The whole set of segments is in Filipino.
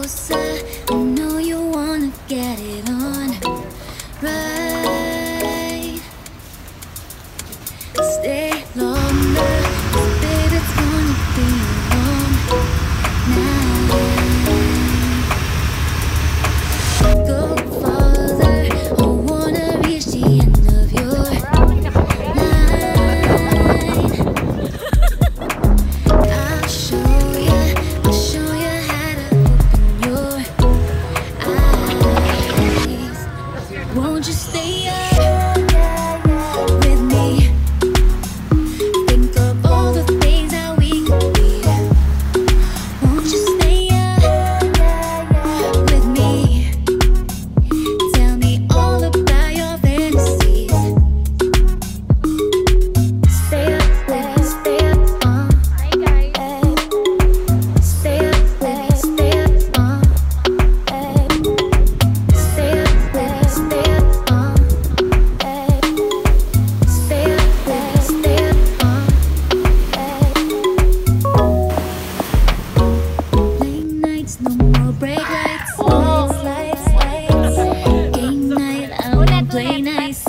closer. I know you wanna get it on right. Stay longer, 'cause baby, it's gonna be a long night. Go farther, I wanna reach the end of your line. I'll show you how to open your eyes. Won't you stay up with me? Think of all the things that we could be. Won't you stay up with me? Tell me all about your fantasies. Stay up with me, stay up, Hi guys. stay up with me, stay up, stay up with me, stay up, stay up with me, stay up, Late nights, no more break lights, lights, game night, I wanna play nice.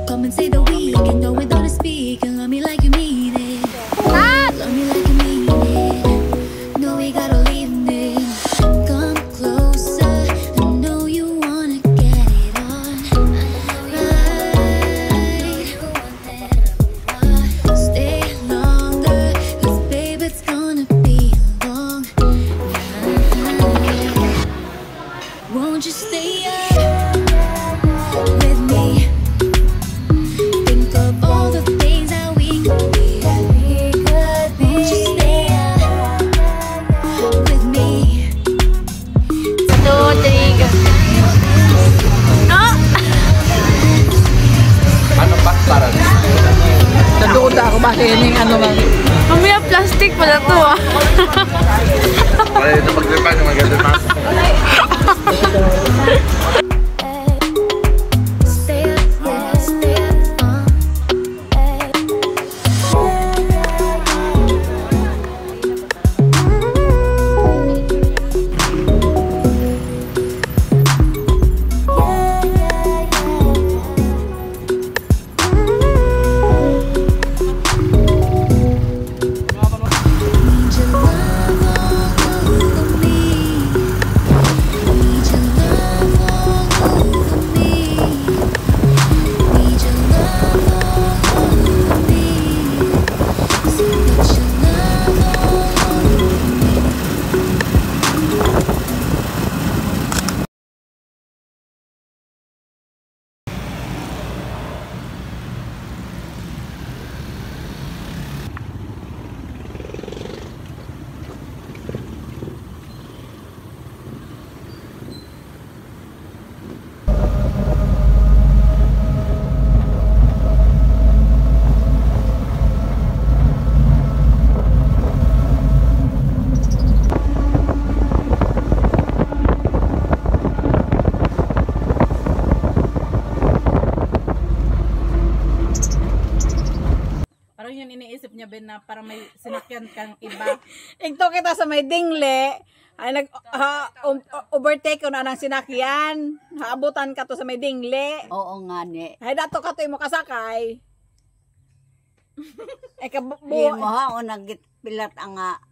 Come and say the weekend, go with all the speak and love me like you mean it. Love me like you mean it. No, we gotta leave me. Come closer. I know you wanna get it on right. Stay longer, 'cause babe, it's gonna be a long night. Won't you stay up with me? Think of all the things that we could be. Won't you stay up with me? 2, 3, go. Ano ba para? Naduda ako bakit yung ano lang. Mamaya plastic pala to ah. Kaya ito mag-repack na mag-repack. Stay up, yeah, stay up, Need your love all over me. Need your love all over me. Need your love all over me. So put your love all over me. Parang yun iniisip niya Ben na parang may sinakyan kang iba. Ito kita sa may dingle, ay overtake ko na ng sinakyan. Haabutan ka to sa may dingle. Oo nga ni. Ay dato ka to mo kasakay. Ay Di mo ha o nagpilat ang nga.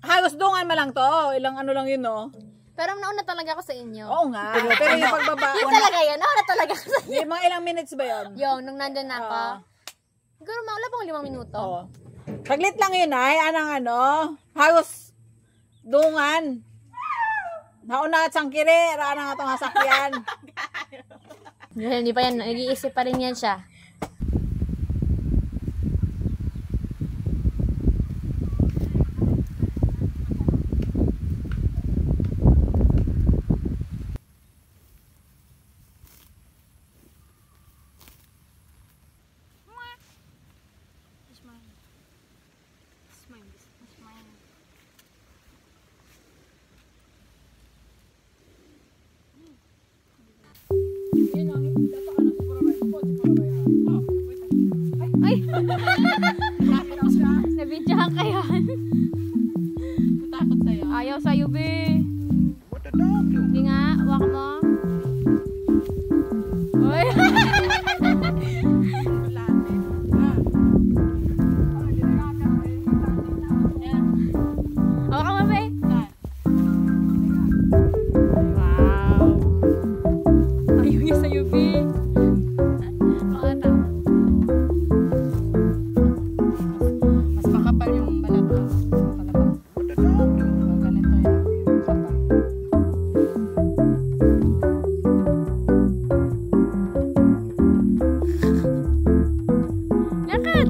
halos dungan man lang to. Ilang ano lang yun, no? Pero nauna talaga ako sa inyo. Oo nga. Pero yung pagbaba. Yun talaga yun. Nauna talaga ako sa inyo. Yung mga ilang minutes ba yun? Yung, nung nandun na ako. Siguro wala pang 5 minuto. Oo. Saglit lang yun ay. Anang ano. Halos dungan. Nauna at sangkiri. Rana nga itong hasakyan. Hindi pa yan. Nag-iisip pa rin yan siya. Nabidyahan ka yan. Takot sa'yo. Ayaw sa'yo, be. Hindi nga, wak mo. Uy! Hawak ka mo, be. Wow. Ayaw niya sa'yo, be. Mas makapal yung balat ko. Ganito yung kapal. Lakad!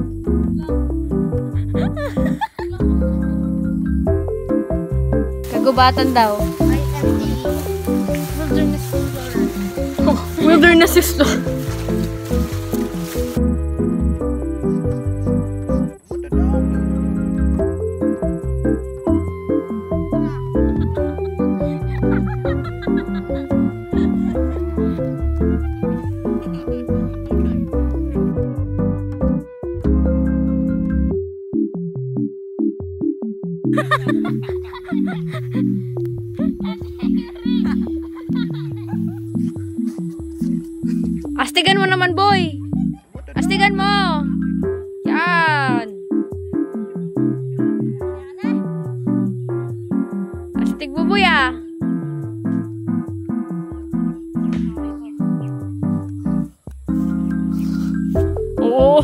Kagubatan daw. Wilderness explorer. Wilderness explorer. Astigan mo naman, boy. Astigan mo. Yan. Astig mo, boy, ah. Oo.